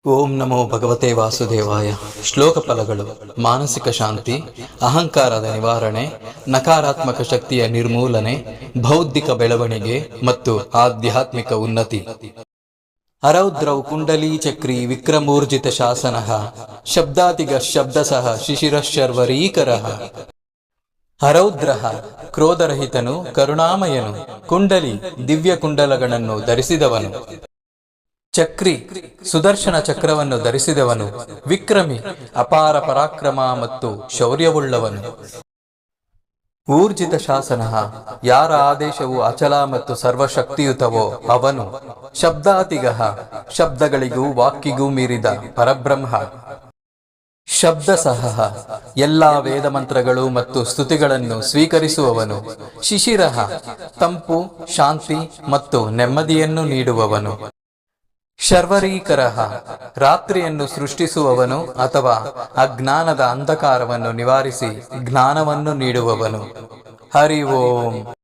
ಓಂ ನಮೋ ಭಗವತೆ ವಾಸುದೇವಾಯ. ಶ್ಲೋಕ ಫಲಗಳು: ಮಾನಸಿಕ ಶಾಂತಿ, ಅಹಂಕಾರದ ನಿವಾರಣೆ, ನಕಾರಾತ್ಮಕ ಶಕ್ತಿಯ ನಿರ್ಮೂಲನೆ, ಬೌದ್ಧಿಕ ಬೆಳವಣಿಗೆ ಮತ್ತು ಆಧ್ಯಾತ್ಮಿಕ ಉನ್ನತಿ. ಅರೌದ್ರೌ ಕುಂಡಲೀ ಚಕ್ರಿ ವಿಕ್ರಮೂರ್ಜಿತ ಶಾಸನಃ ಶಬ್ದಾತಿಗ ಶಬ್ದಸಃ ಶಿಶಿರಶರ್ವರೀಕರಃ. ಅರೌದ್ರಃ ಕ್ರೋಧರಹಿತನು, ಕರುಣಾಮಯನು, ಕುಂಡಲಿ ದಿವ್ಯ ಕುಂಡಲಗಳನ್ನು ಧರಿಸಿದವನು, ಚಕ್ರಿ ಸುದರ್ಶನ ಚಕ್ರವನ್ನು ಧರಿಸಿದವನು, ವಿಕ್ರಮಿ ಅಪಾರ ಪರಾಕ್ರಮ ಮತ್ತು ಶೌರ್ಯವುಳ್ಳವನು, ಊರ್ಜಿತ ಶಾಸನ ಯಾರ ಆದೇಶವು ಅಚಲ ಮತ್ತು ಸರ್ವಶಕ್ತಿಯುತವೋ ಅವನು, ಶಬ್ದಾತಿಗಃ ಶಬ್ದಗಳಿಗೂ ವಾಕ್ಕಿಗೂ ಮೀರಿದ ಪರಬ್ರಹ್ಮ, ಶಬ್ದಸಹ ಎಲ್ಲಾ ವೇದ ಮಂತ್ರಗಳು ಮತ್ತು ಸ್ತುತಿಗಳನ್ನು ಸ್ವೀಕರಿಸುವವನು, ಶಿಶಿರಃ ತಂಪು, ಶಾಂತಿ ಮತ್ತು ನೆಮ್ಮದಿಯನ್ನು ನೀಡುವವನು, ಶರ್ವರೀಕರಃ ರಾತ್ರಿಯನ್ನು ಸೃಷ್ಟಿಸುವವನು ಅಥವಾ ಅಜ್ಞಾನದ ಅಂಧಕಾರವನ್ನು ನಿವಾರಿಸಿ ಜ್ಞಾನವನ್ನು ನೀಡುವವನು. ಹರಿ ಓಂ.